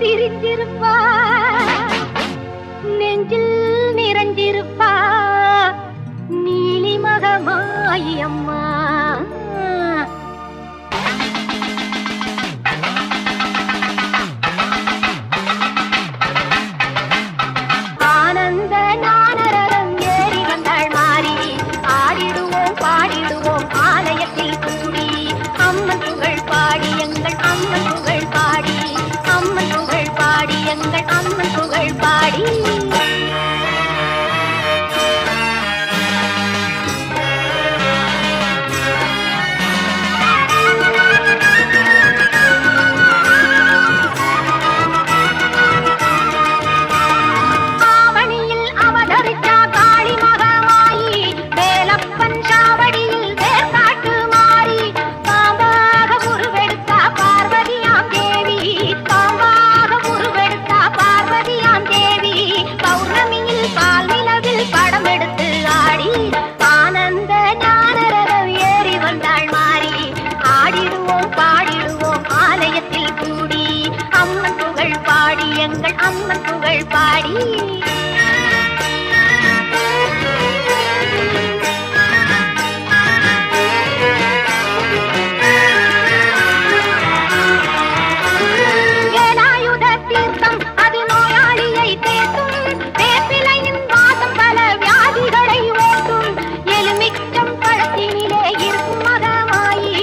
சிரிச்சிருப்பா நெஞ்சில் நிறைஞ்சிருப்பா தாயி அம்மா. ஆனந்த ஞானரதம் ஏறி வந்தாள் மாறி, ஆடிடுவோம் பாடிடுவோம் ஆலயத்தில் கூடி. அம்மன் புகழ் பாடி எங்கள் அம்மன் புகழ் பாடி, அம்மன் புகழ் பாடி எங்கள் அம்மன் புகழ் பாடி. அம்மன் புகழ் பாடி. வேலாயுத தீர்த்தம் அது நோயாளியை தேற்றும், வேப்பிலையின் வாசம் பல வியாதிகளை ஓட்டும். எலுமிச்சம் பழத்தினிலே இருக்கும் மகமாயி,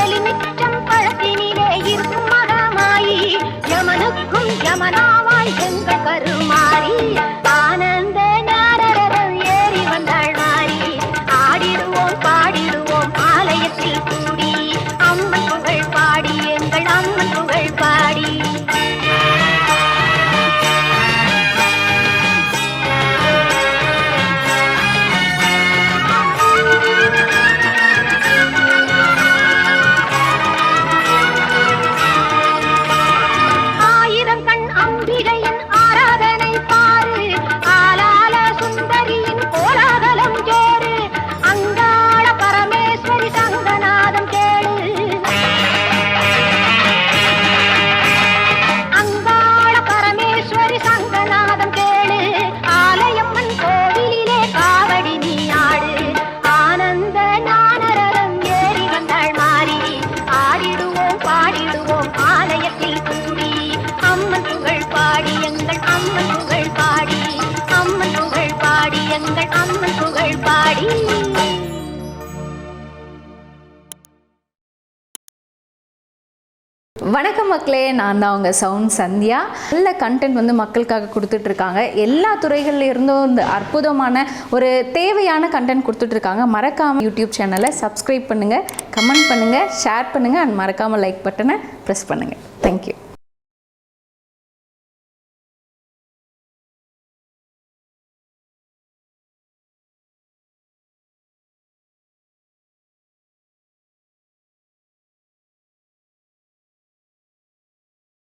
எலுமிச்சம் பழத்தினிலே இருக்கும் மகமாயி. யமனுக்கும் யமனாவாய் எங்கள் கருமாறி. ஆனந்த ஞானரதம் ஏறி வந்தாள் மாறி, ஆடிடுவோம் பாடிடுவோம் ஆலயத்தில் கூடி. அம்மன் புகழ் பாடி எங்கள் அம்மன் புகழ் பாடி. வணக்கம் மக்களே, நான் தான் உங்கள் சவுண்ட் சந்தியா. நல்ல கண்டென்ட் வந்து மக்களுக்காக கொடுத்துட்ருக்காங்க. எல்லா துறைகளில் இருந்தும் இந்த அற்புதமான ஒரு தேவையான கண்டென்ட் கொடுத்துட்ருக்காங்க. மறக்காமல் யூடியூப் சேனலை சப்ஸ்கிரைப் பண்ணுங்கள், கமெண்ட் பண்ணுங்கள், ஷேர் பண்ணுங்கள் அண்ட் மறக்காமல் லைக் பட்டனை ப்ரெஸ் பண்ணுங்கள். தேங்க்யூ.